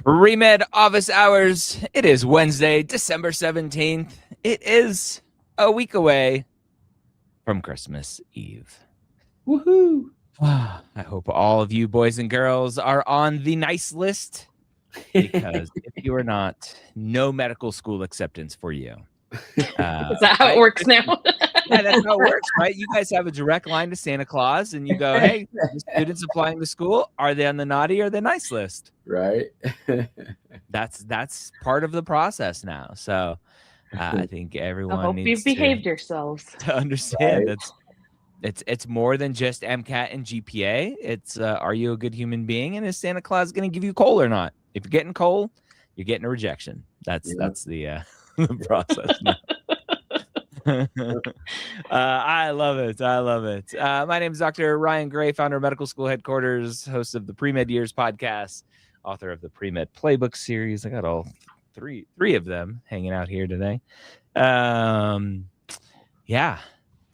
Premed office hours. It is Wednesday, December 17th. It is a week away from Christmas Eve. Woohoo! I hope all of you boys and girls are on the nice list, because if you are not, no medical school acceptance for you. Is that how it works now? Yeah, that's how it works, right? You guys have a direct line to Santa Claus, and you go, hey, the students applying to school, are they on the naughty or the nice list? Right. That's part of the process now. So I think everyone I hope needs you've behaved yourselves to understand Right. it's more than just MCAT and GPA. It's are you a good human being, and is Santa Claus going to give you coal or not? If you're getting coal, you're getting a rejection. That's the process now. I love it. My name is Dr. Ryan Gray, founder of Medical School Headquarters, host of the Premed Years podcast, author of the Premed Playbook series. I got all three of them hanging out here today. Yeah.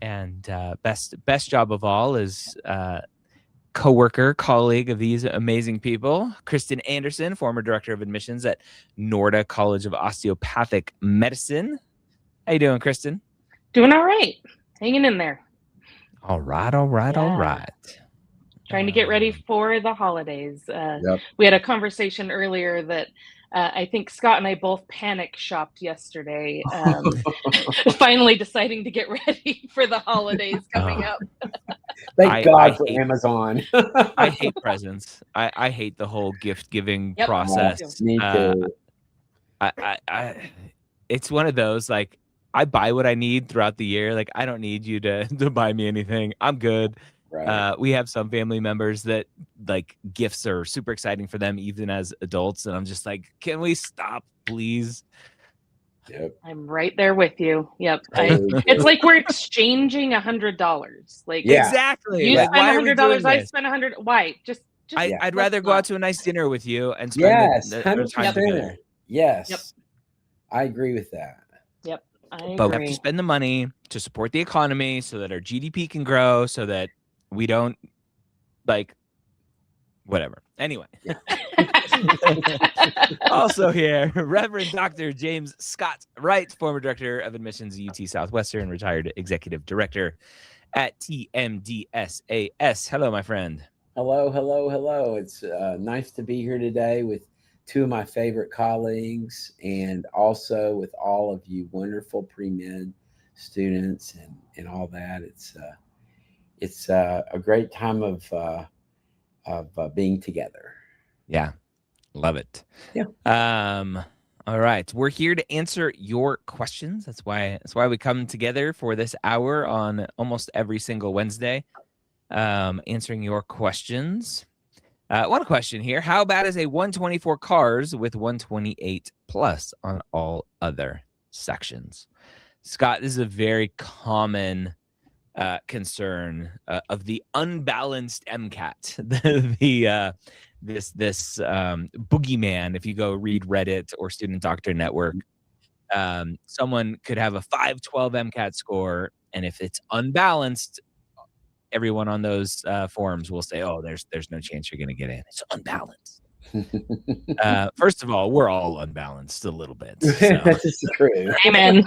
And best job of all is coworker, colleague of these amazing people, Kristen Anderson, former director of admissions at Norda College of Osteopathic Medicine. How you doing, Kristen? Doing all right. Hanging in there. All right. Trying to get ready for the holidays. Yep. We had a conversation earlier that I think Scott and I both panic shopped yesterday, finally deciding to get ready for the holidays coming up. Thank God for Amazon. I hate presents. I hate the whole gift giving Yep. process. Me too. It's one of those, like, I buy what I need throughout the year. Like, I don't need you to buy me anything. I'm good. Right. We have some family members that, like, gifts are super exciting for them even as adults, and I'm just like, can we stop, please? Yep. I'm right there with you. Yep. It's like we're exchanging $100. Like, Yeah. Exactly. you Like, spend why are we doing $100, I this? spend $100. Why? Just I'd rather go out to a nice dinner with you and spend Yes, the time 100%. together. Yes. Yep. I agree with that. Yep. I But we have agree. to spend the money to support the economy so that our GDP can grow, so that we don't, like, whatever. Anyway. Also here, Reverend Dr. James Scott Wright, former director of admissions at UT Southwestern, retired executive director at TMDSAS. Hello, my friend. Hello. It's nice to be here today with two of my favorite colleagues, and also with all of you wonderful pre-med students and all that. It's a great time of being together. Yeah, love it. Yeah. All right, we're here to answer your questions. That's why we come together for this hour on almost every single Wednesday, answering your questions. One question here: how bad is a 124 cars with 128 plus on all other sections? Scott, this is a very common concern of the unbalanced MCAT. This boogeyman. If you go read Reddit or Student Doctor Network, someone could have a 512 MCAT score, and if it's unbalanced, everyone on those forums will say, "Oh, there's no chance you're going to get in. It's unbalanced." First of all, we're all unbalanced a little bit. So. That's true. Amen.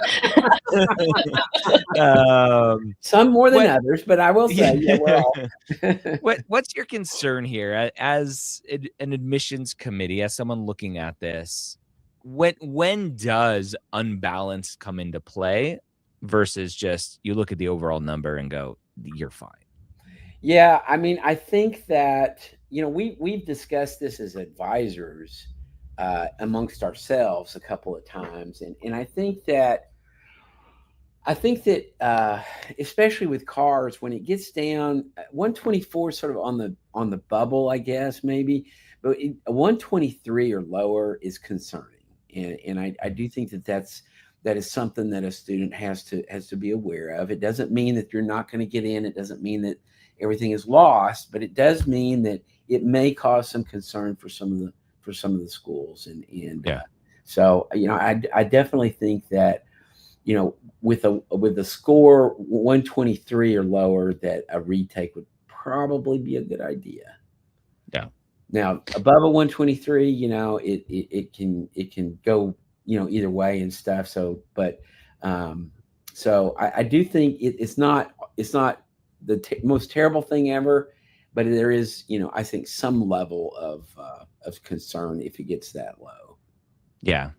Some more than others, but I will say, yeah, we're all. What's your concern here as an admissions committee, as someone looking at this? When does unbalance come into play versus just you look at the overall number and go, you're fine? Yeah, I mean, I think that, we've discussed this as advisors amongst ourselves a couple of times, and I think that especially with cars, when it gets down, 124 is sort of on the bubble, I guess, maybe, but a 123 or lower is concerning, and I do think that is something that a student has to be aware of. It doesn't mean that you're not going to get in. It doesn't mean that everything is lost, but it does mean that it may cause some concern for some of the schools. So, I definitely think that, with a score 123 or lower, that a retake would probably be a good idea. Yeah. Now above a 123, you know, it can go, you know, either way and stuff. So, but so I do think it's not the most terrible thing ever, but there is, you know, I think some level of concern if it gets that low. Yeah.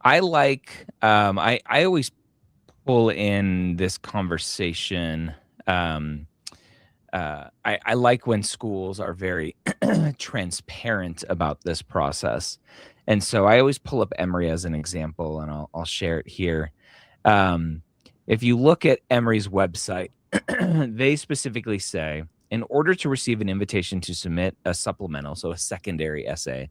I like, I always pull in this conversation. I like when schools are very transparent about this process. And so I always pull up Emory as an example, and I'll share it here. If you look at Emory's website, they specifically say, in order to receive an invitation to submit a supplemental, so a secondary essay,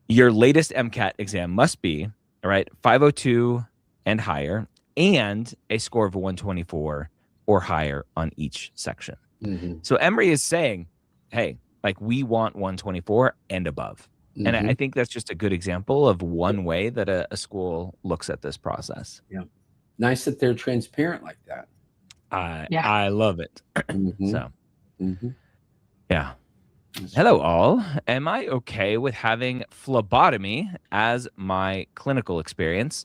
your latest MCAT exam must be, all right, 502 and higher, and a score of a 124 or higher on each section. Mm-hmm. So Emory is saying, hey, like, we want 124 and above. Mm-hmm. And I think that's just a good example of one way that a school looks at this process. Yeah. Nice that they're transparent like that. I love it. Mm-hmm. So, mm-hmm. Yeah. Hello, all. Am I okay with having phlebotomy as my clinical experience?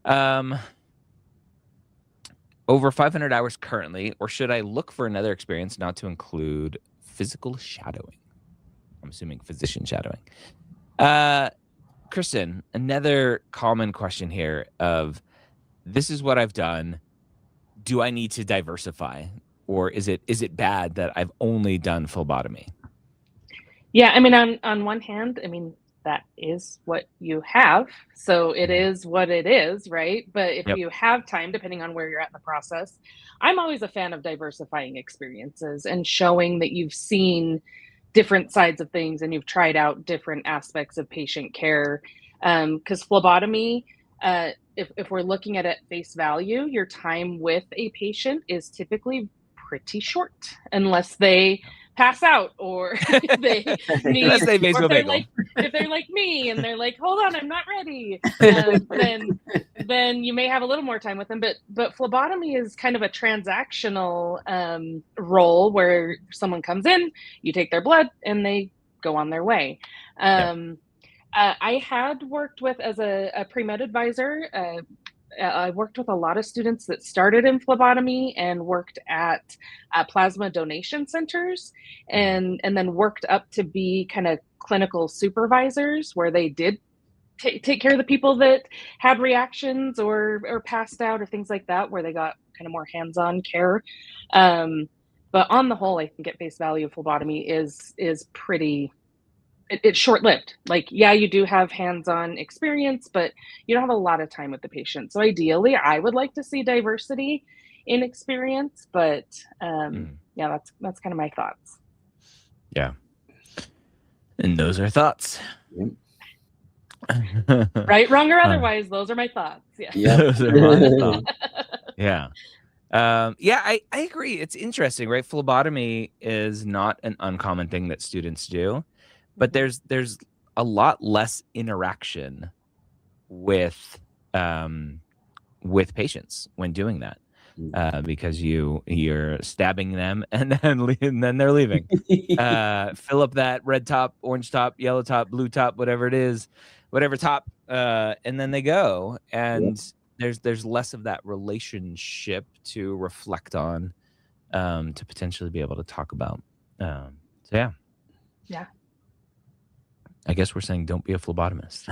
Over 500 hours currently, or should I look for another experience not to include physical shadowing? I'm assuming physician shadowing. Kristen, another common question here of, this is what I've done. Do I need to diversify? Or is it bad that I've only done phlebotomy? Yeah, I mean, on one hand, I mean, that is what you have. So it is what it is, right? But if you have time, depending on where you're at in the process, I'm always a fan of diversifying experiences and showing that you've seen different sides of things and you've tried out different aspects of patient care. Because phlebotomy, if we're looking at it face value, your time with a patient is typically pretty short unless they pass out or they need, unless they or if they're like me and they're like, hold on, I'm not ready, then you may have a little more time with them. But phlebotomy is kind of a transactional role where someone comes in, you take their blood, and they go on their way. I had worked with, as a pre-med advisor, I worked with a lot of students that started in phlebotomy and worked at plasma donation centers, and then worked up to be kind of clinical supervisors where they did take care of the people that had reactions or passed out or things like that, where they got kind of more hands-on care. But on the whole, I think at face value, phlebotomy is pretty, it's short-lived. Like, yeah, you do have hands-on experience, but you don't have a lot of time with the patient. So ideally, I would like to see diversity in experience, but yeah, that's kind of my thoughts. Yeah. And those are thoughts. Right, wrong, or otherwise, those are my thoughts. Yeah. Those are my thoughts. Yeah. I agree. It's interesting, right? Phlebotomy is not an uncommon thing that students do, but there's a lot less interaction with patients when doing that, because you're stabbing them and then they're leaving. Fill up that red top, orange top, yellow top, blue top, whatever it is, whatever top, and then they go. And there's less of that relationship to reflect on, to potentially be able to talk about. So yeah. I guess we're saying don't be a phlebotomist.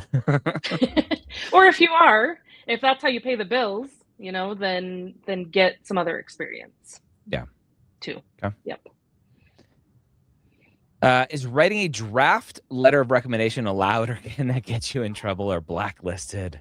Or if you are, if that's how you pay the bills, you know, then get some other experience. Yeah. Too. Okay. Yep. Is writing a draft letter of recommendation allowed, or can that get you in trouble or blacklisted?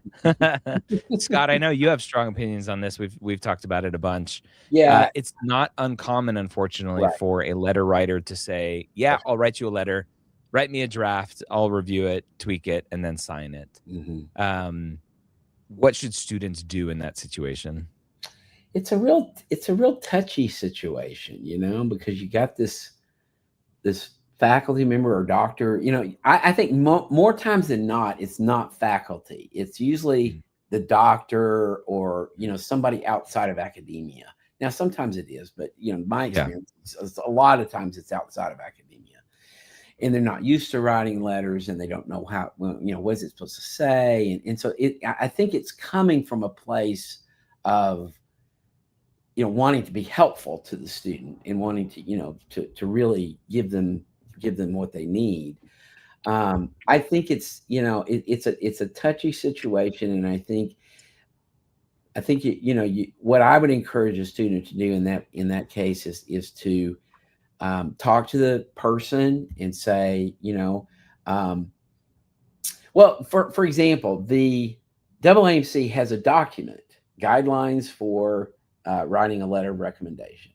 Scott, I know you have strong opinions on this. We've talked about it a bunch. Yeah. It's not uncommon, unfortunately, for a letter writer to say, yeah, I'll write you a letter. Write me a draft. I'll review it, tweak it, and then sign it. Mm-hmm. What should students do in that situation? It's a real touchy situation, you know, because you got this faculty member or doctor, you know. I think more times than not, it's not faculty. It's usually the doctor or, you know, somebody outside of academia. Now, sometimes it is, but, you know, my experience, a lot of times it's outside of academia. and they're not used to writing letters, and they don't know how, well, what is it supposed to say? And so I think it's coming from a place of, wanting to be helpful to the student and wanting to, to really give them what they need. I think it's, it's a touchy situation. And I think what I would encourage a student to do in that case is to talk to the person and say, well, for example, the AAMC has a document, guidelines for writing a letter of recommendation.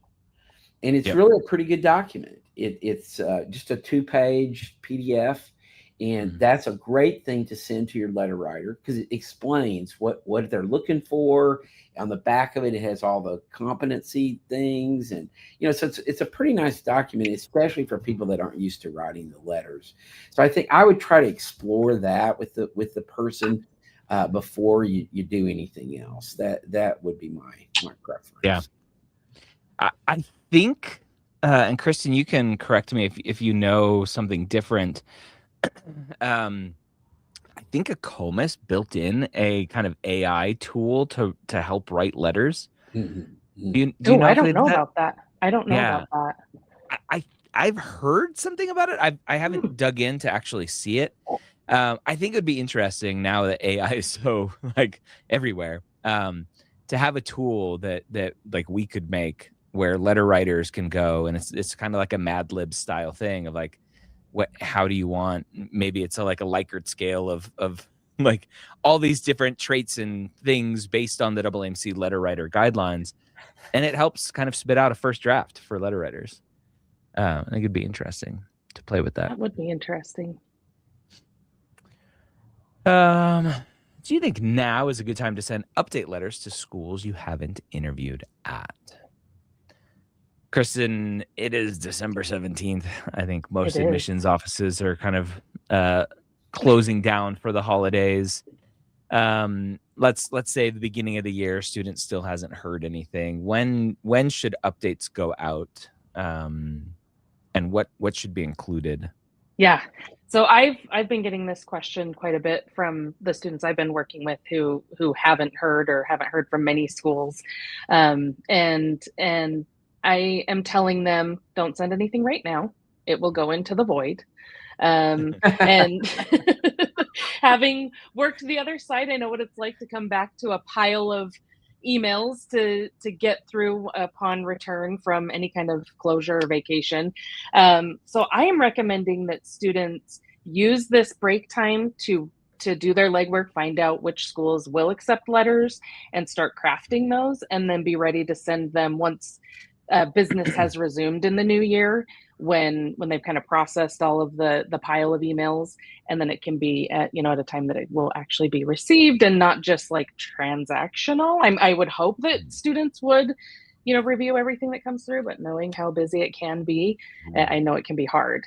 And it's really a pretty good document. It's just a 2-page PDF. And that's a great thing to send to your letter writer, because it explains what they're looking for. On the back of it, it has all the competency things. And, so it's a pretty nice document, especially for people that aren't used to writing the letters. So I think I would try to explore that with the person before you do anything else. That would be my preference. Yeah. I think, and Kristen, you can correct me if you know something different. I think a Comus built in a kind of AI tool to help write letters. Mm-hmm. Do you know? I don't know about that. I don't know about that. I've heard something about it. I haven't dug in to actually see it. I think it would be interesting now that AI is so like everywhere, to have a tool that like we could make where letter writers can go, and it's kind of like a Mad Lib style thing of like, how do you want, maybe it's like a Likert scale of like all these different traits and things based on the AAMC letter writer guidelines, and it helps kind of spit out a first draft for letter writers. I think it'd be interesting to play with that. That would be interesting. Do you think now is a good time to send update letters to schools you haven't interviewed at? Kristen, it is December 17th. I think most admissions offices are kind of closing down for the holidays. Let's say the beginning of the year, student still hasn't heard anything. When should updates go out? And what should be included? Yeah. So I've been getting this question quite a bit from the students I've been working with who haven't heard from many schools. And I am telling them, don't send anything right now. It will go into the void. And having worked the other side, I know what it's like to come back to a pile of emails to get through upon return from any kind of closure or vacation. So I am recommending that students use this break time to do their legwork, find out which schools will accept letters and start crafting those, and then be ready to send them once business has resumed in the new year, when they've kind of processed all of the pile of emails, and then it can be at a time that it will actually be received and not just like transactional. I would hope that students would review everything that comes through, but knowing how busy it can be, I know it can be hard.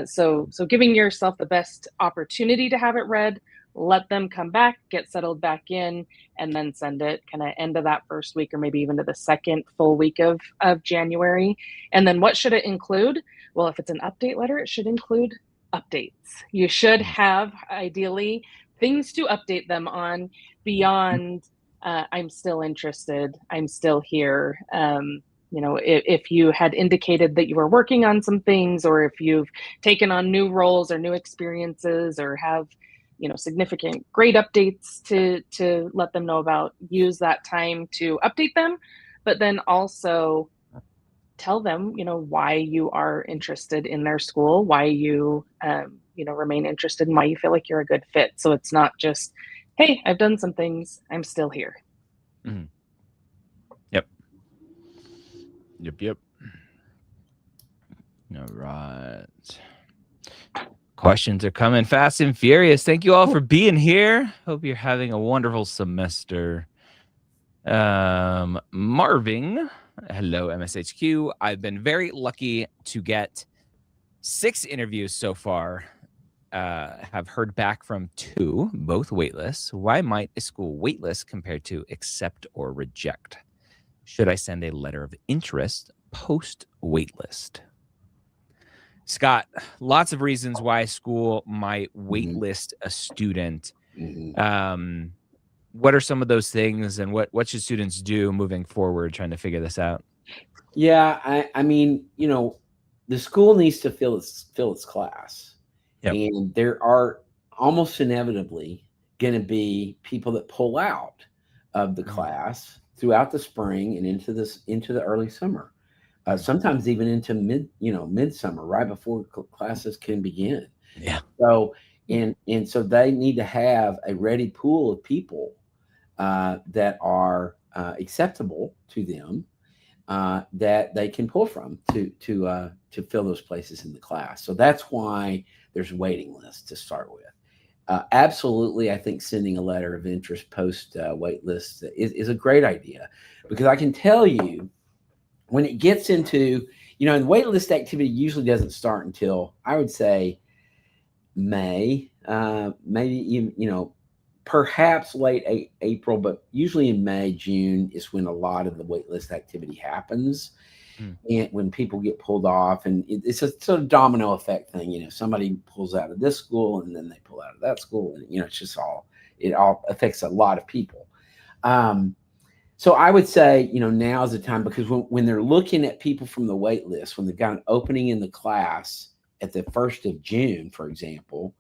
So giving yourself the best opportunity to have it read, let them come back, get settled back in, and then send it kind of end of that first week, or maybe even to the second full week of January. And then what should it include? Well, if it's an update letter, it should include updates. You should have, ideally, things to update them on beyond I'm still interested, I'm still here. If you had indicated that you were working on some things, or if you've taken on new roles or new experiences, or have significant grade updates to let them know about, use that time to update them, but then also tell them, why you are interested in their school, why you, remain interested, and why you feel like you're a good fit. So it's not just, hey, I've done some things, I'm still here. Mm-hmm. Yep. All right. Questions are coming fast and furious. Thank you all for being here. Hope you're having a wonderful semester. Marvin, hello, MSHQ. I've been very lucky to get 6 interviews so far. Have heard back from 2, both waitlists. Why might a school waitlist compared to accept or reject? Should I send a letter of interest post waitlist? Scott, lots of reasons why a school might Mm-hmm. waitlist a student. Mm-hmm. What are some of those things, and what should students do moving forward trying to figure this out? Yeah, I mean, the school needs to fill its class, Yep. and there are almost inevitably going to be people that pull out of the class throughout the spring and into the early summer, sometimes even into midsummer, right before classes can begin. Yeah. So and so they need to have a ready pool of people that are acceptable to them, that they can pull from to fill those places in the class. So that's why there's waiting lists to start with. Absolutely, I think sending a letter of interest post wait list is a great idea, because I can tell you when it gets into, the wait list activity usually doesn't start until, I would say, May, maybe even, perhaps late April, but usually in May, June is when a lot of the waitlist activity happens. And when people get pulled off, and it's a sort of domino effect thing, somebody pulls out of this school and then they pull out of that school, and it's just it all affects a lot of people. So I would say, now is the time, because when they're looking at people from the wait list, when they've got an opening in the class at the 1st of June, for example,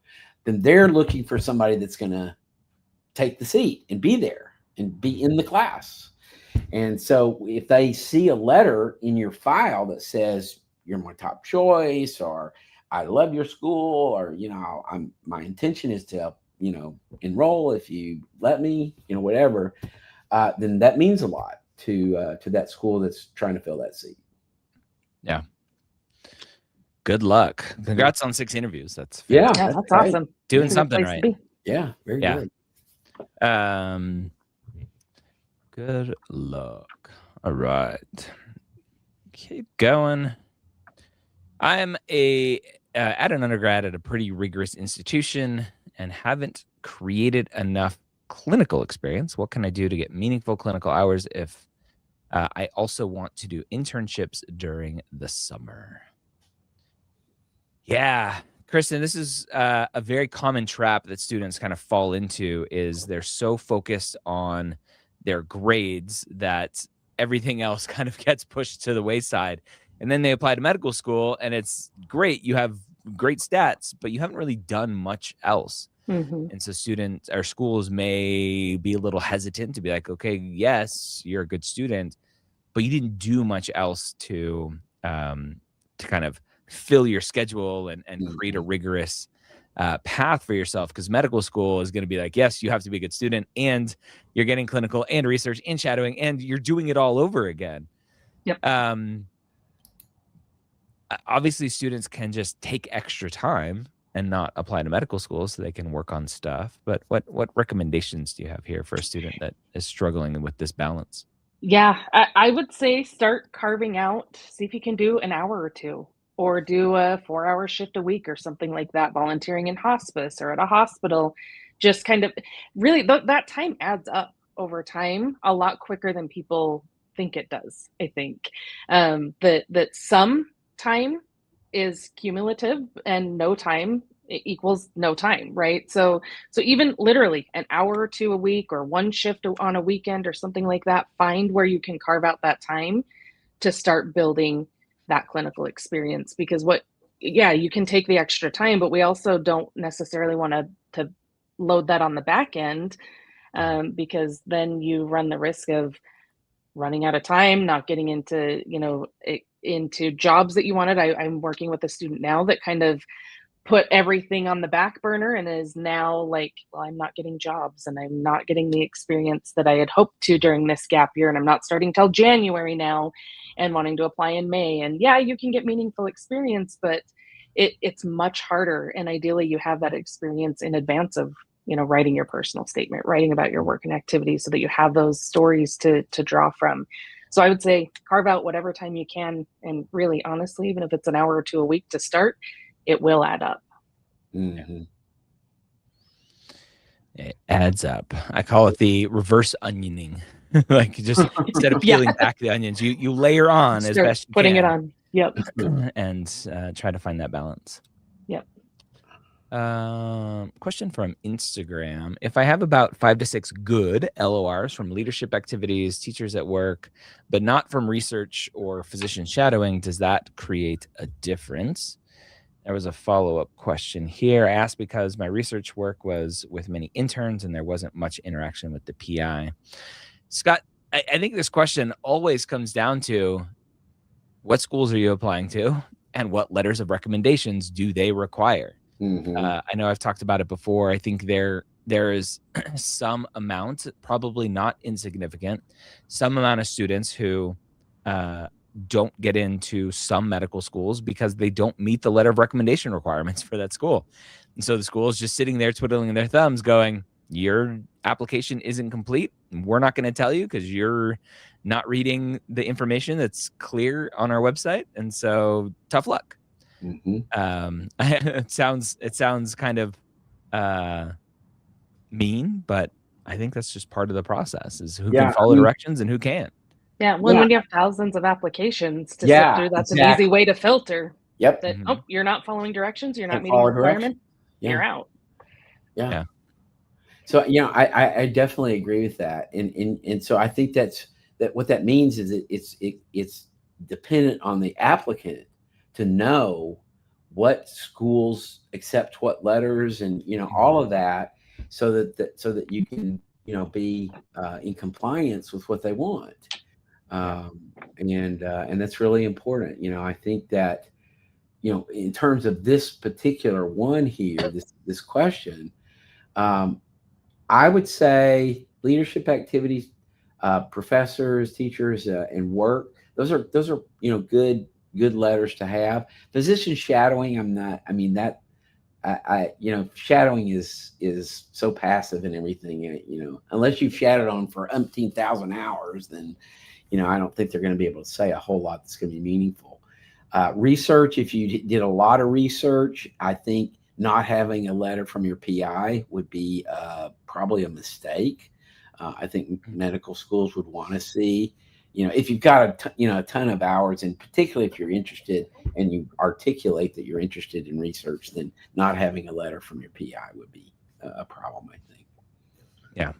then they're looking for somebody that's going to take the seat and be there and be in the class. And so if they see a letter in your file that says you're my top choice, or I love your school, or my intention is to enroll if you let me, whatever, then that means a lot to that school that's trying to fill that seat. Yeah. Good luck. Congrats on 6 interviews. That's that's awesome. Doing something right. Yeah, very good. Good luck. All right. Keep going. I'm at an undergrad at a pretty rigorous institution and haven't created enough clinical experience. What can I do to get meaningful clinical hours if I also want to do internships during the summer? Yeah. Kristen, this is a very common trap that students kind of fall into, is they're so focused on their grades that everything else kind of gets pushed to the wayside. And then they apply to medical school, and it's great. You have great stats, but you haven't really done much else. And so students or schools may be a little hesitant to be like, okay, yes, you're a good student, but you didn't do much else to kind of fill your schedule and create a rigorous path for yourself, because medical school is going to be like, yes, you have to be a good student, and you're getting clinical and research and shadowing, and you're doing it all over again. Yep. Obviously, students can just take extra time and not apply to medical school so they can work on stuff. But what recommendations do you have here for a student that is struggling with this balance? Yeah, I would say start carving out, see if you can do an hour or two, or do a 4-hour shift a week or something like that, volunteering in hospice or at a hospital. Just kind of really that time adds up over time a lot quicker than people think it does. I think that some time is cumulative and no time equals no time, right? So even literally an hour or two a week, or one shift on a weekend or something like that, find where you can carve out that time to start building that clinical experience. Because you can take the extra time, but we also don't necessarily want to load that on the back end, because then you run the risk of running out of time, not getting into jobs that you wanted. I'm working with a student now that kind of put everything on the back burner and is now like, well, I'm not getting jobs and I'm not getting the experience that I had hoped to during this gap year, and I'm not starting till January now and wanting to apply in May. And yeah, you can get meaningful experience, but it's much harder. And ideally you have that experience in advance of, writing your personal statement, writing about your work and activities, so that you have those stories to draw from. So I would say carve out whatever time you can. And really, honestly, even if it's an hour or two a week to start, it will add up. It adds up. I call it the reverse onioning. Like, just instead of peeling back the onions, you layer on as best you putting can. it on. Yep. and try to find that balance. Yep. Question from Instagram. If I have about 5 to 6 good LORs from leadership activities, teachers at work, but not from research or physician shadowing, does that create a difference? There was a follow-up question here. I asked because my research work was with many interns and there wasn't much interaction with the PI. Scott, I think this question always comes down to what schools are you applying to and what letters of recommendations do they require? I know I've talked about it before. I think there is some amount, probably not insignificant, some amount of students who don't get into some medical schools because they don't meet the letter of recommendation requirements for that school. And so the school is just sitting there twiddling their thumbs going, your application isn't complete. We're not going to tell you because you're not reading the information that's clear on our website. And so tough luck. It sounds kind of mean, but I think that's just part of the process is who can follow directions and who can't. Yeah, when you have thousands of applications to sift through, that's an easy way to filter. Yep. That you're not following directions, you're not Can't meeting follow requirements, Yeah. you're out. Yeah. So I definitely agree with that, and so I think that what that means is it's dependent on the applicant to know what schools accept what letters and all of that, so that you can be in compliance with what they want, and that's really important. I think that in terms of this particular one here, this question, I would say leadership activities, professors, teachers, and work. Those are good letters to have. Physician shadowing, shadowing is so passive and everything. Unless you've shadowed on for umpteen thousand hours, then I don't think they're going to be able to say a whole lot that's going to be meaningful. Research, if you did a lot of research, I think not having a letter from your PI would be probably a mistake. I think medical schools would want to see, if you've got a ton of hours, and particularly if you're interested and you articulate that you're interested in research, then not having a letter from your PI would be a problem, I think. Yeah.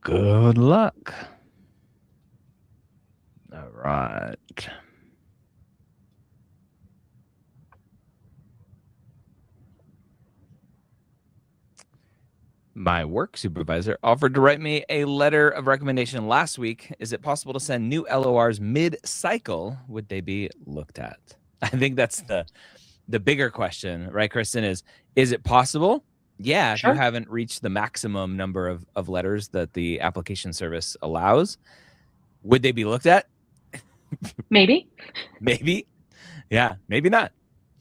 Good luck. All right. My work supervisor offered to write me a letter of recommendation last week. Is it possible to send new LORs mid-cycle? Would they be looked at? I think that's the bigger question, right, Kristen, is it possible? Yeah, Sure. if you haven't reached the maximum number of letters that the application service allows. Would they be looked at? Maybe. Maybe. Yeah, maybe not.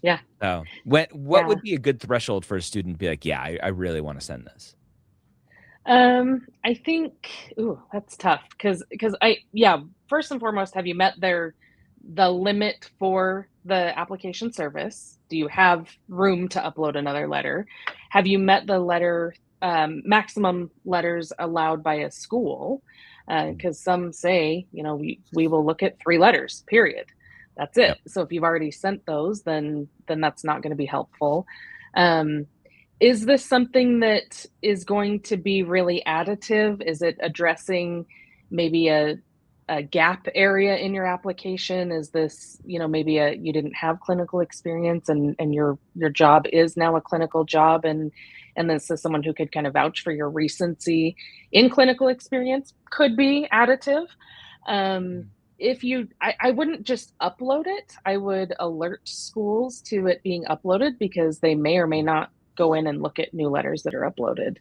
Yeah. So what would be a good threshold for a student to be like, yeah, I really want to send this? I think, that's tough because first and foremost, have you met the limit for the application service? Do you have room to upload another letter? Have you met the letter maximum letters allowed by a school? Because some say, we will look at 3 letters, period. That's it. Yep. So if you've already sent those, then that's not going to be helpful. Is this something that is going to be really additive? Is it addressing maybe a gap area in your application? Is this, maybe you didn't have clinical experience and your job is now a clinical job, and this is someone who could kind of vouch for your recency in clinical experience? Could be additive. I wouldn't just upload it. I would alert schools to it being uploaded because they may or may not go in and look at new letters that are uploaded.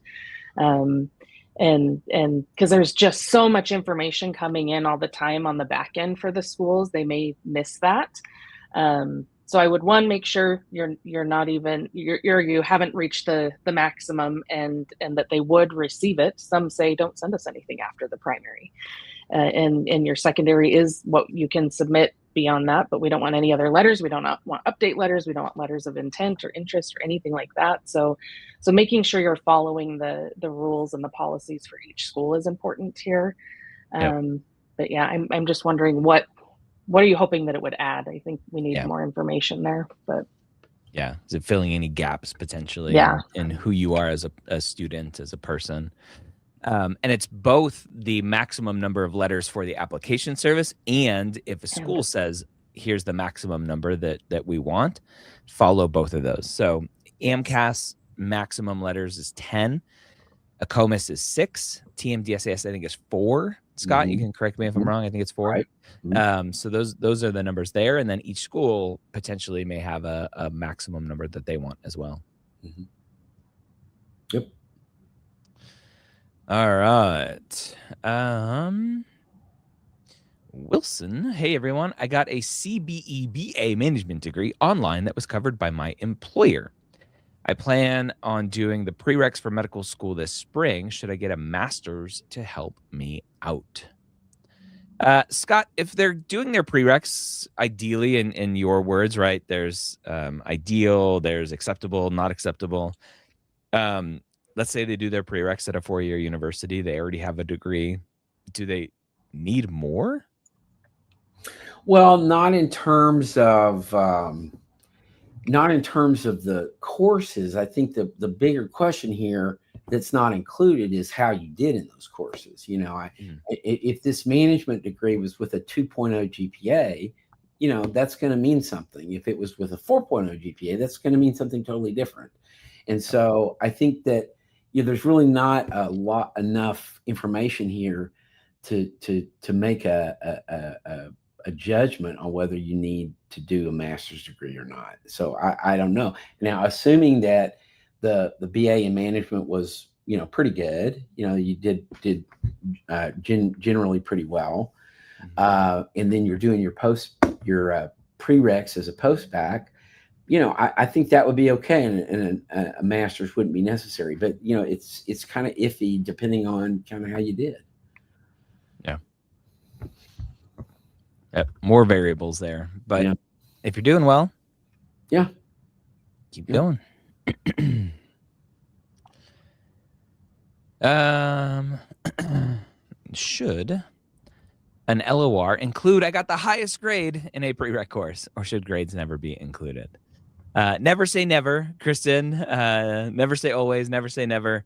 And because there's just so much information coming in all the time on the back end for the schools, they may miss that. So I would make sure you're not even you haven't reached the maximum and that they would receive it. Some say don't send us anything after the primary, and your secondary is what you can submit beyond that, but we don't want any other letters. We don't want update letters. We don't want letters of intent or interest or anything like that. So making sure you're following the rules and the policies for each school is important here. Yep. But yeah, I'm just wondering what what are you hoping that it would add? I think we need Yeah. more information there, but Yeah. Is it filling any gaps potentially Yeah. in who you are as a student, as a person? And it's both the maximum number of letters for the application service, and if a school says, here's the maximum number that we want, follow both of those. So AMCAS maximum letters is 10. ACOMAS is 6. TMDSAS, I think, is 4. Scott, you can correct me if I'm wrong. I think it's 4. Right. So those are the numbers there. And then each school potentially may have a maximum number that they want as well. Yep. All right. Wilson, hey everyone. I got a CBEBA management degree online that was covered by my employer. I plan on doing the prereqs for medical school this spring. Should I get a master's to help me out? Scott, if they're doing their prereqs, ideally, in your words, right, there's ideal, there's acceptable, not acceptable. Let's say they do their prereqs at a 4-year university. They already have a degree. Do they need more? Well, not in terms of the courses. I think the bigger question here that's not included is how you did in those courses. You know, if this management degree was with a 2.0 GPA, you know, that's going to mean something. If it was with a 4.0 GPA, that's going to mean something totally different. And so I think that, you know, there's really not enough information here to make a judgment on whether you need to do a master's degree or not. So I don't know. Now, assuming that the BA in management was, you know, pretty good, you know, you did generally pretty well, and then you're doing your prereqs as a post-bac, you know, I think that would be okay, and a master's wouldn't be necessary. But, you know, it's kind of iffy depending on kind of how you did. Yeah. More variables there, but if you're doing well, keep going. Should an LOR include I got the highest grade in a prereq course, or should grades never be included? Never say never, Kristen. Never say always, never say never.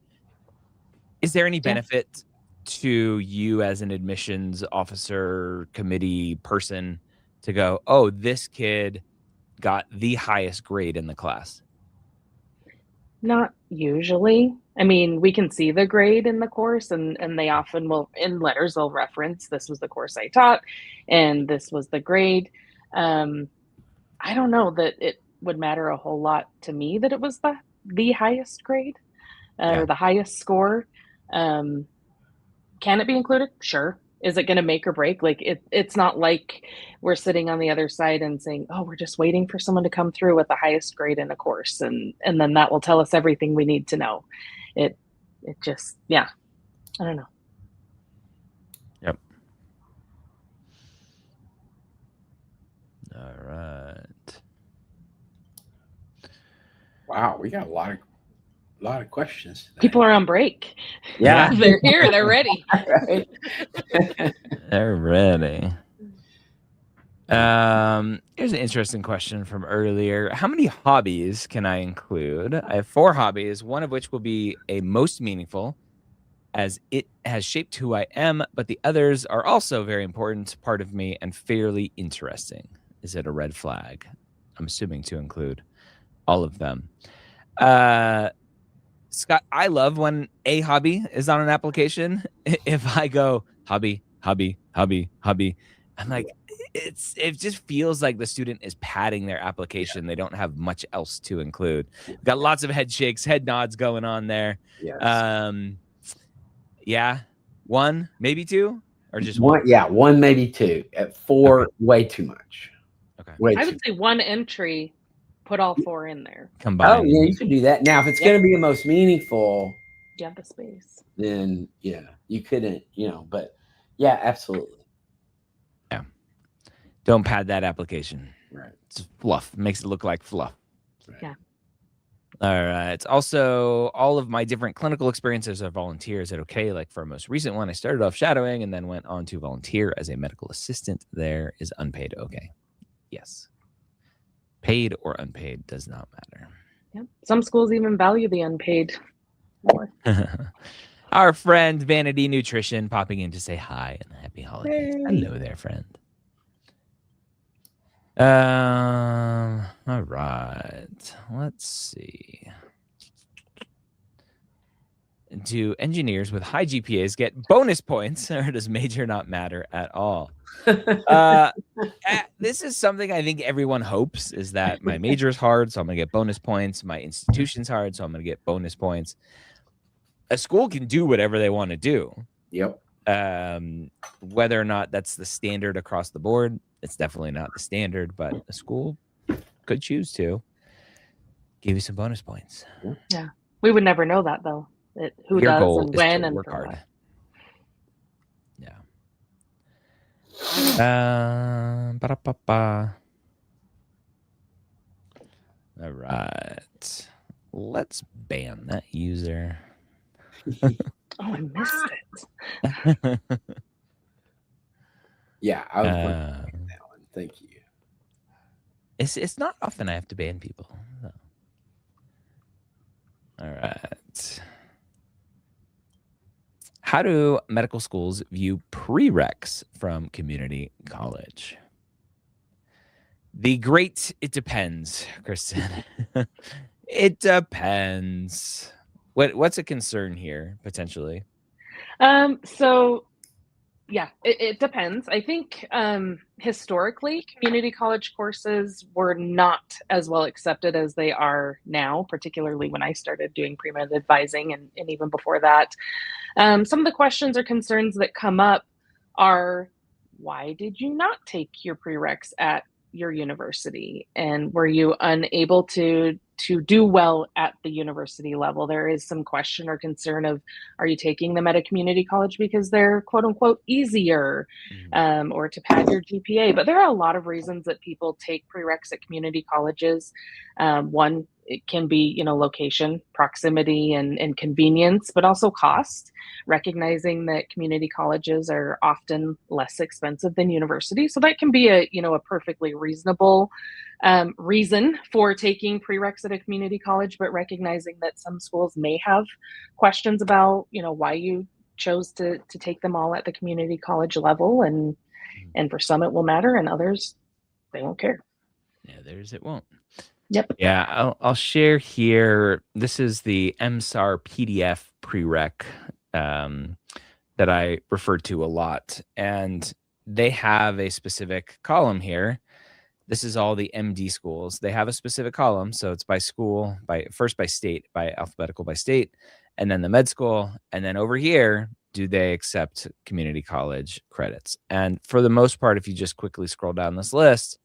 Is there any benefit to you as an admissions officer, committee person to go, oh, this kid got the highest grade in the class? Not usually. I mean, we can see the grade in the course, and they often will, in letters, they'll reference, this was the course I taught, and this was the grade. I don't know that it would matter a whole lot to me that it was the highest grade or the highest score. Can it be included? Sure. Is it going to make or break? Like it's not like we're sitting on the other side and saying, oh, we're just waiting for someone to come through with the highest grade in a course. And then that will tell us everything we need to know. It just, I don't know. Yep. All right. Wow. We got a lot of questions today. People are on break. Yeah. They're here. They're ready. Right. They're ready. Here's an interesting question from earlier. How many hobbies can I include? I have 4 hobbies, one of which will be a most meaningful as it has shaped who I am, but the others are also very important part of me and fairly interesting. Is it a red flag? I'm assuming to include all of them. Scott, I love when a hobby is on an application. If I go hobby, I'm like, it just feels like the student is padding their application. They don't have much else to include. Got lots of head shakes, head nods going on there. Yes. 1, maybe 2, or just one. Yeah, 1, maybe 2. At 4, way too much. Okay. I would say 1 entry, put all 4 in there. Combine. Oh, yeah, you could do that. Now, if it's going to be the most meaningful, you have the space. Then you couldn't, but yeah, absolutely. Yeah. Don't pad that application. Right. It's fluff. Makes it look like fluff. Right. Yeah. All right. Also, all of my different clinical experiences are volunteer. Is it okay? Like for our most recent one, I started off shadowing and then went on to volunteer as a medical assistant. There is unpaid. Okay. Yes. Paid or unpaid does not matter. Yep. Some schools even value the unpaid more. Our friend Vanity Nutrition popping in to say hi and happy holidays. Hey. Hello there, friend. All right. Let's see. Do engineers with high GPAs get bonus points, or does major not matter at all? This is something I think everyone hopes, is that my major is hard, so I'm going to get bonus points. My institution's hard, so I'm going to get bonus points. A school can do whatever they want to do. Yep. Whether or not that's the standard across the board, it's definitely not the standard, but a school could choose to give you some bonus points. Yeah. We would never know that, though. Who Your does goal and is when to and work for hard. what. Yeah. Ba-da-ba-ba. All right. Let's ban that user. Oh, I missed it. Yeah, I was wondering that one. Thank you. It's not often I have to ban people. So. All right. How do medical schools view prereqs from community college? It depends, Kristen. It depends. What's a concern here, potentially? So yeah, it depends. I think historically, community college courses were not as well accepted as they are now, particularly when I started doing pre-med advising and even before that. Some of the questions or concerns that come up are, why did you not take your prereqs at your university? And were you unable to do well at the university level? There is some question or concern of, are you taking them at a community college because they're quote unquote easier, or to pad your GPA? But there are a lot of reasons that people take prereqs at community colleges. One, it can be, location, proximity, and convenience, but also cost, recognizing that community colleges are often less expensive than universities. So that can be a perfectly reasonable reason for taking prereqs at a community college, but recognizing that some schools may have questions about, why you chose to take them all at the community college level. And for some it will matter, and others, they won't care. Yeah, it won't. Yep. Yeah, I'll share here. This is the MSAR PDF prereq that I refer to a lot. And they have a specific column here. This is all the MD schools. They have a specific column. So it's by school, by state, by alphabetical by state, and then the med school. And then over here, do they accept community college credits? And for the most part, if you just quickly scroll down this list,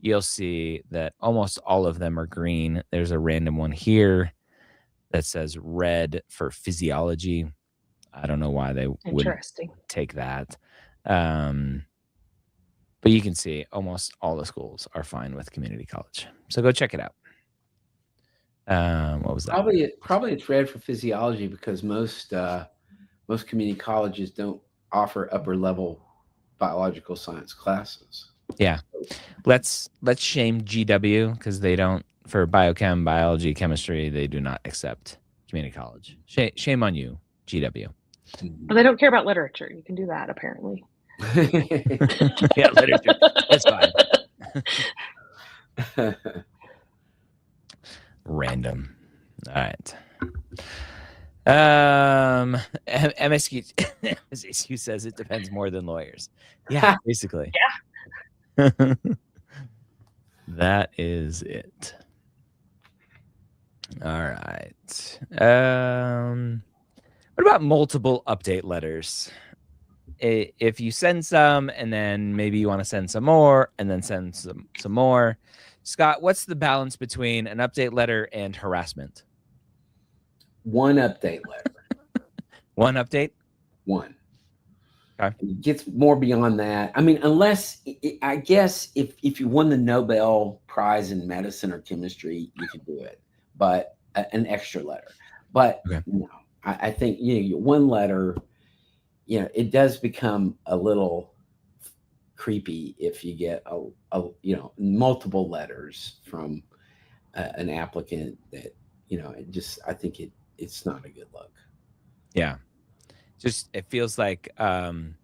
you'll see that almost all of them are green. There's a random one here that says red for physiology. I don't know why they wouldn't take that. But you can see almost all the schools are fine with community college. So go check it out. What was that? Probably it's red for physiology because most community colleges don't offer upper level biological science classes. Yeah. Let's shame GW because they don't, for biochem, biology, chemistry, they do not accept community college. Shame on you, GW. But they don't care about literature. You can do that, apparently. Yeah, literature. That's fine. Random. All right. MSHQ says it depends more than lawyers. Yeah, basically. Yeah. That is it. All right. What about multiple update letters? If you send some and then maybe you want to send some more and then send some more. Scott, what's the balance between an update letter and harassment? One update letter. One update? One. Okay. It gets more beyond that. I mean, unless, I guess, if you won the Nobel Prize in medicine or chemistry, you could do it. But an extra letter. But Okay. no, I think one letter, it does become a little creepy if you get multiple letters from an applicant that I think it's not a good look. Yeah, just it feels like some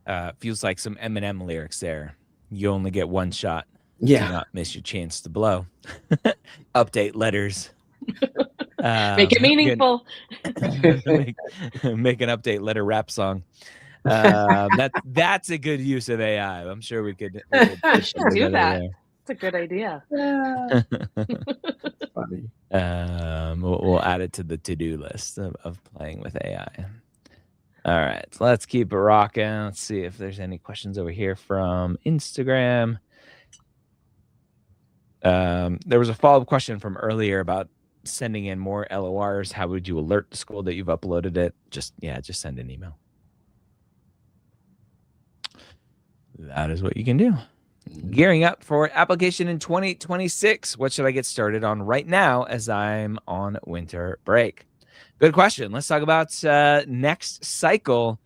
Eminem lyrics there. You only get one shot. Do not miss your chance to blow. Update letters. Make it meaningful. Make an update letter rap song. That's a good use of AI. I'm sure we could We should do that. It's a good idea. That's funny. We'll add it to the to-do list of playing with AI. All right, let's keep it rocking. Let's see if there's any questions over here from Instagram. There was a follow-up question from earlier about sending in more LORs. How would you alert the school that you've uploaded it? Just send an email. That is what you can do. Gearing up for application in 2026. What should I get started on right now as I'm on winter break? Good question. Let's talk about next cycle.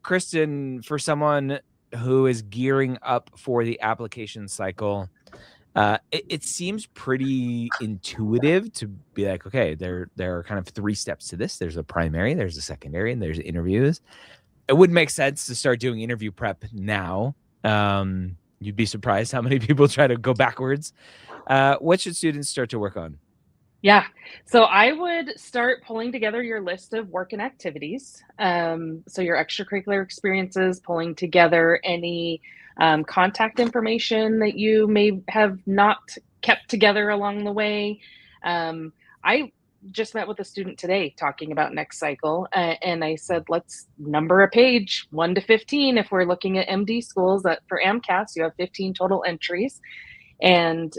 Kristen, for someone who is gearing up for the application cycle, it seems pretty intuitive to be like, okay, there are kind of 3 steps to this. There's a primary, there's a secondary, and there's interviews. It would make sense to start doing interview prep now. You'd be surprised how many people try to go backwards. What should students start to work on? Yeah, so I would start pulling together your list of work and activities. So your extracurricular experiences, pulling together any contact information that you may have not kept together along the way. I just met with a student today talking about next cycle, and I said, let's number a page 1 to 15. If we're looking at MD schools, that for MCATs, you have 15 total entries, and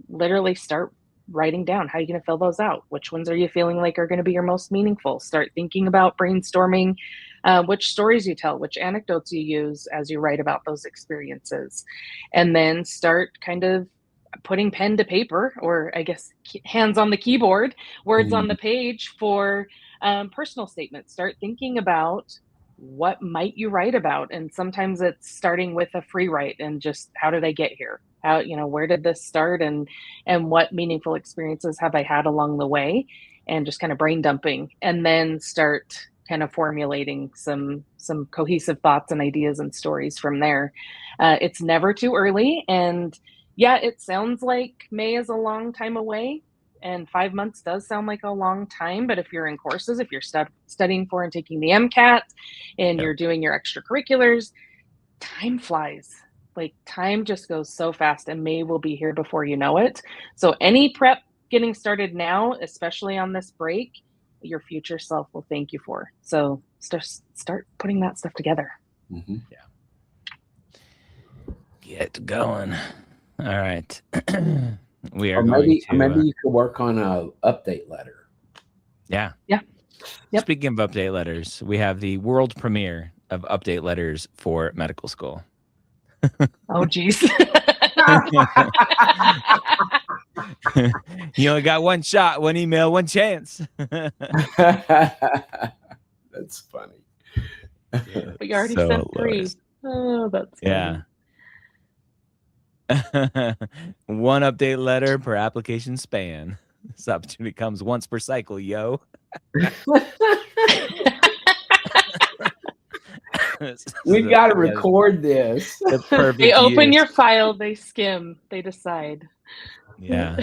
literally start writing down how you're going to fill those out. Which ones are you feeling like are going to be your most meaningful? Start thinking about brainstorming which stories you tell, which anecdotes you use as you write about those experiences, and then start kind of putting pen to paper, or I guess hands on the keyboard, words on the page for personal statements. Start thinking about what might you write about, and sometimes it's starting with a free write and just how did I get here? How, where did this start, and what meaningful experiences have I had along the way, and just kind of brain dumping, and then start kind of formulating some cohesive thoughts and ideas and stories from there. It's never too early, and yeah, it sounds like May is a long time away, and 5 months does sound like a long time, but if you're in courses, if you're studying for and taking the MCAT, and you're doing your extracurriculars, time flies. Like, time just goes so fast, and May will be here before you know it. So any prep getting started now, especially on this break, your future self will thank you for. So start putting that stuff together. Mm-hmm. Yeah. Get going. All right. We are maybe you could work on a update letter. Yeah. Yeah. Yep. Speaking of update letters, we have the world premiere of update letters for medical school. Oh, geez. You only got one shot, one email, one chance. That's funny. But you already sent 3. Oh, that's funny. Yeah. One update letter per application span. This opportunity comes once per cycle, yo. We've got to record this. They open your file, they skim, they decide. Yeah.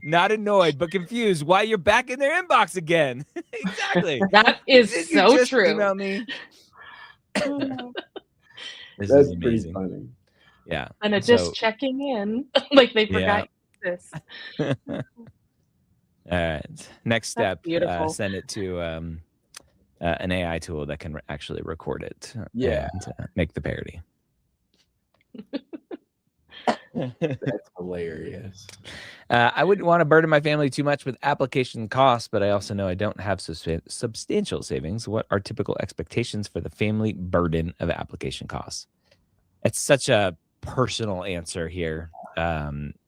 Not annoyed, but confused why you're back in their inbox again. Exactly. That is so true. Email me. This That's is amazing. pretty funny. Yeah. And just checking in, like they forgot this. All right. Next step, send it to an AI tool that can actually record it. Yeah. And make the parody. That's hilarious. I wouldn't want to burden my family too much with application costs, but I also know I don't have substantial savings. What are typical expectations for the family burden of application costs? It's such a personal answer here.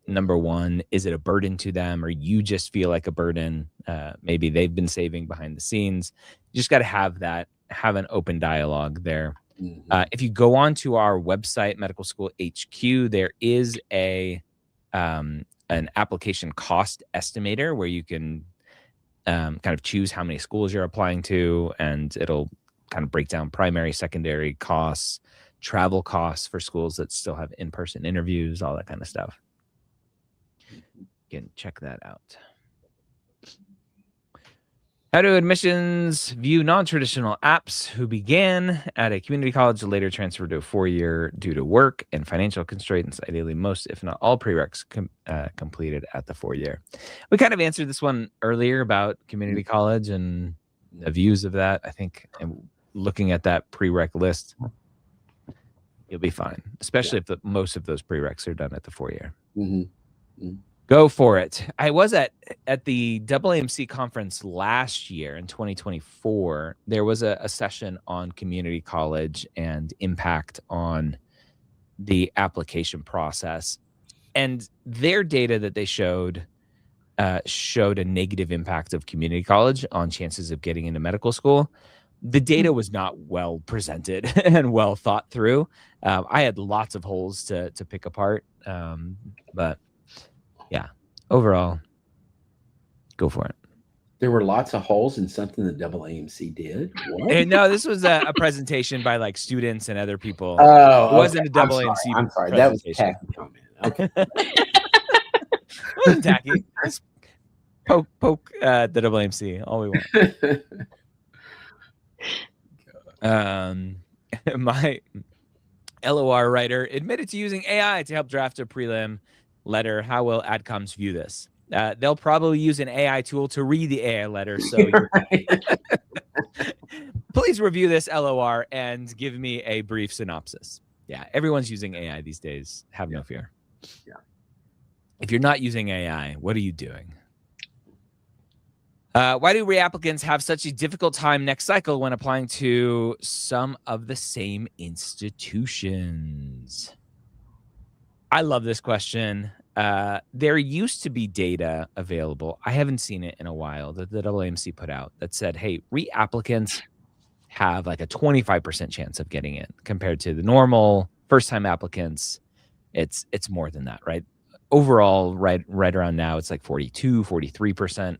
number one, is it a burden to them, or you just feel like a burden? Maybe they've been saving behind the scenes. You just got to have an open dialogue there. If you go on to our website, Medical School HQ, there is an application cost estimator where you can kind of choose how many schools you're applying to, and it'll kind of break down primary, secondary costs, travel costs for schools that still have in-person interviews, all that kind of stuff. You can check that out. How do admissions view non-traditional apps who began at a community college and later transferred to a 4-year due to work and financial constraints? Ideally, most, if not all, prereqs completed at the 4-year. We kind of answered this one earlier about community college and the views of that. I think looking at that prereq list, you'll be fine, especially if most of those prereqs are done at the 4-year. Go for it. I was at the AAMC conference last year in 2024. There was a session on community college and impact on the application process. And their data that they showed a negative impact of community college on chances of getting into medical school. The data was not well presented and well thought through. I had lots of holes to pick apart, but yeah, overall, go for it. There were lots of holes in something that AAMC did. What? No, this was a presentation by like students and other people. Oh, it wasn't a AAMC. I'm sorry. That was a tacky comment. Okay. It wasn't tacky. Just poke the AAMC all we want. My LOR writer admitted to using AI to help draft a prelim letter. How will AdComs view this? They'll probably use an AI tool to read the AI letter. So please review this LOR and give me a brief synopsis. Yeah, everyone's using AI these days. Have no fear. Yeah. If you're not using AI, what are you doing? Why do reapplicants have such a difficult time next cycle when applying to some of the same institutions? I love this question. There used to be data available. I haven't seen it in a while that the AAMC put out that said, hey, reapplicants have like a 25% chance of getting in compared to the normal first-time applicants. It's more than that, right? Overall, right around now, it's like 42, 43%.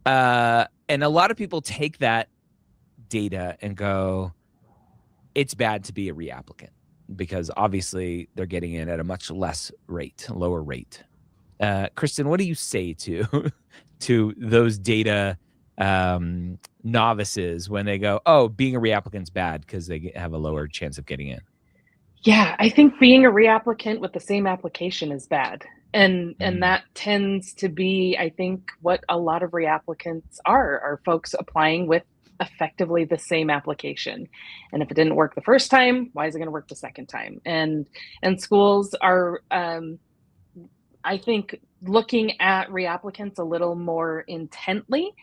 And a lot of people take that data and go, it's bad to be a reapplicant, because obviously they're getting in at a much lower rate. Kristen, what do you say to those data novices when they go, oh, being a reapplicant's bad because they have a lower chance of getting in? Yeah, I think being a reapplicant with the same application is bad. And that tends to be, I think, what a lot of reapplicants are folks applying with effectively the same application. And if it didn't work the first time, why is it going to work the second time? And schools are, I think, looking at reapplicants a little more intently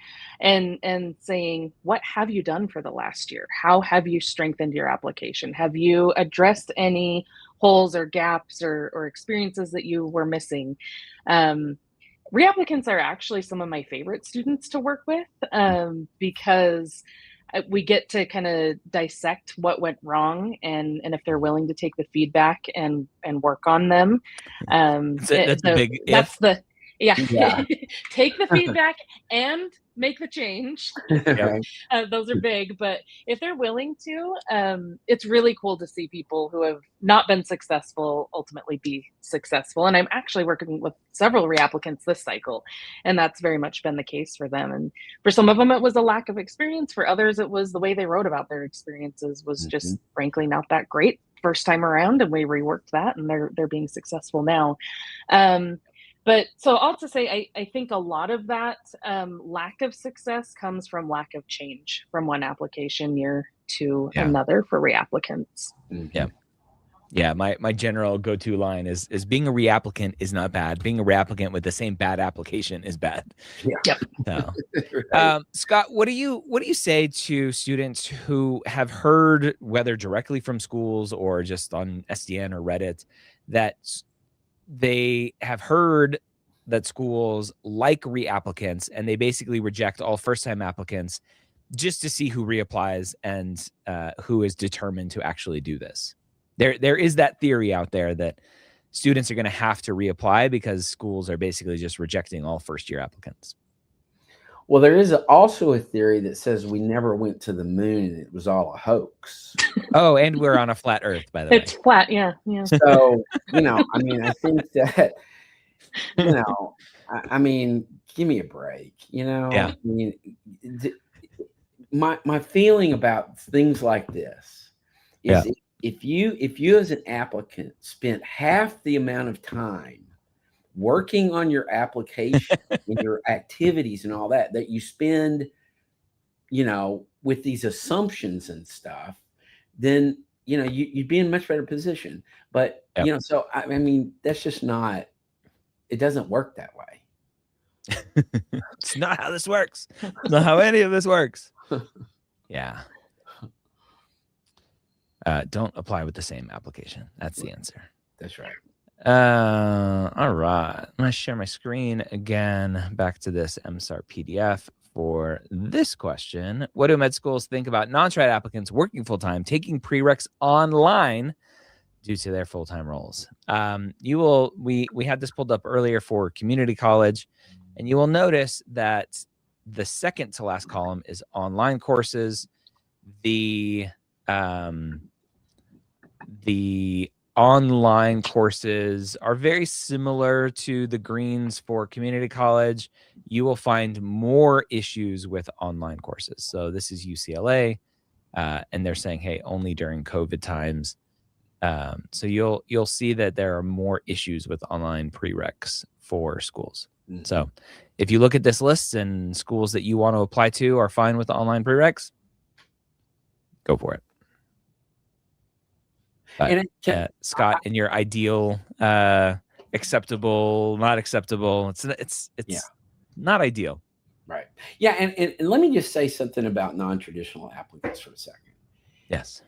and saying, what have you done for the last year? How have you strengthened your application? Have you addressed any holes or gaps or experiences that you were missing? Reapplicants are actually some of my favorite students to work with, because we get to kind of dissect what went wrong and if they're willing to take the feedback and work on them. That's a big if. Yeah. Take the feedback and make the change. Yep. Those are big, but if they're willing to, it's really cool to see people who have not been successful ultimately be successful. And I'm actually working with several reapplicants this cycle, and that's very much been the case for them. And for some of them, it was a lack of experience. For others, it was the way they wrote about their experiences was just frankly not that great first time around, and we reworked that, and they're being successful now. But so all to say, I think a lot of that lack of success comes from lack of change from one application year to another for reapplicants. Yeah. Yeah. My general go-to line is being a reapplicant is not bad. Being a reapplicant with the same bad application is bad. Yeah. Yep. So, Scott, what do you say to students who have heard, whether directly from schools or just on SDN or Reddit, that they have heard that schools like reapplicants, and they basically reject all first-time applicants just to see who reapplies and who is determined to actually do this. There is that theory out there that students are going to have to reapply because schools are basically just rejecting all first-year applicants. Well, there is also a theory that says we never went to the moon and it was all a hoax. Oh, and we're on a flat Earth, by the way. It's flat, yeah. So, I mean, I think that, I mean, give me a break, Yeah. I mean, my feeling about things like this is if you as an applicant spent half the amount of time working on your application and your activities and all that you spend, with these assumptions and stuff, then, you'd be in a much better position. But, so, I mean, that's just not, it doesn't work that way. It's not how this works. It's not how any of this works. Yeah. Don't apply with the same application. That's the answer. That's right. All right. I'm going to share my screen again. Back to this MSAR PDF for this question. What do med schools think about non-trad applicants working full-time, taking prereqs online due to their full-time roles? We had this pulled up earlier for community college, and you will notice that the second to last column is online courses. The online courses are very similar to the greens for community college. You will find more issues with online courses. So this is UCLA, and they're saying, hey, only during COVID times. So you'll see that there are more issues with online prereqs for schools. Mm-hmm. So if you look at this list and schools that you want to apply to are fine with the online prereqs, go for it. But, Scott, in your ideal, acceptable, not acceptable, it's not ideal. Right. Yeah. And let me just say something about non-traditional applicants for a second. Yes.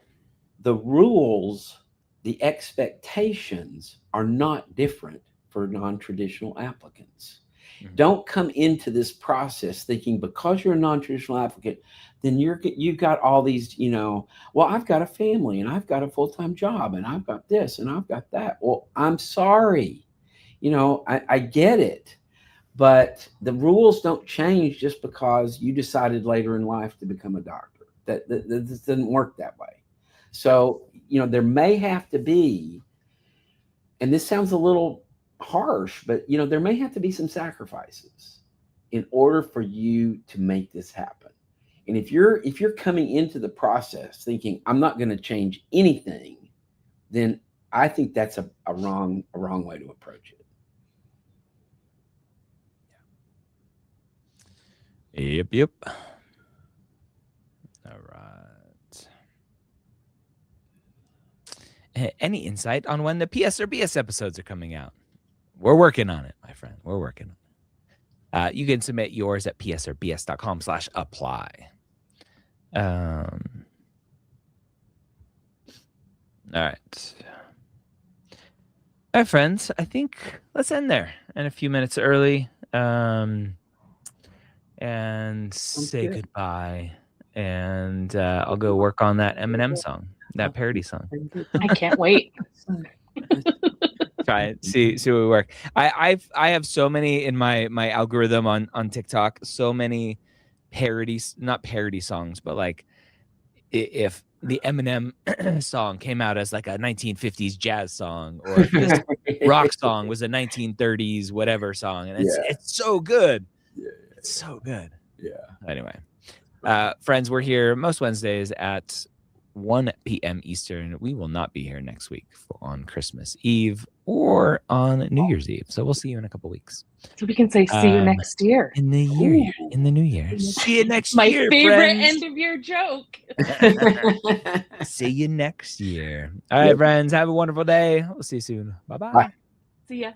The rules, the expectations are not different for non-traditional applicants. Mm-hmm. Don't come into this process thinking because you're a non-traditional applicant, then you've got all these, well, I've got a family and I've got a full-time job and I've got this and I've got that. Well, I'm sorry. I get it, but the rules don't change just because you decided later in life to become a doctor. That this doesn't work that way. So, there may have to be, and this sounds a little harsh, but there may have to be some sacrifices in order for you to make this happen. And if you're coming into the process thinking I'm not going to change anything, then I think that's a wrong way to approach it. Yep. All right. Any insight on when the PS or BS episodes are coming out? We're working on it, my friend. We're working on it. You can submit yours at psorbs.com/apply. All right. All right, friends. I think let's end there and a few minutes early. And say goodbye. And I'll go work on that Eminem song, that parody song. I can't wait. Try it. See what we work. I have so many in my algorithm on TikTok. So many parodies, not parody songs, but like if the Eminem song came out as like a 1950s jazz song, or if this rock song was a 1930s whatever song, and it's so good. Yeah. It's so good. Yeah. Anyway, friends, we're here most Wednesdays at 1 p.m. Eastern. We will not be here next week on Christmas Eve or on New Year's Eve. So we'll see you in a couple weeks. So we can say see you next year. In the year. In the new year. See you next year, my favorite friends. end of year joke. See you next year. All right, friends. Have a wonderful day. We'll see you soon. Bye-bye. Bye. See ya.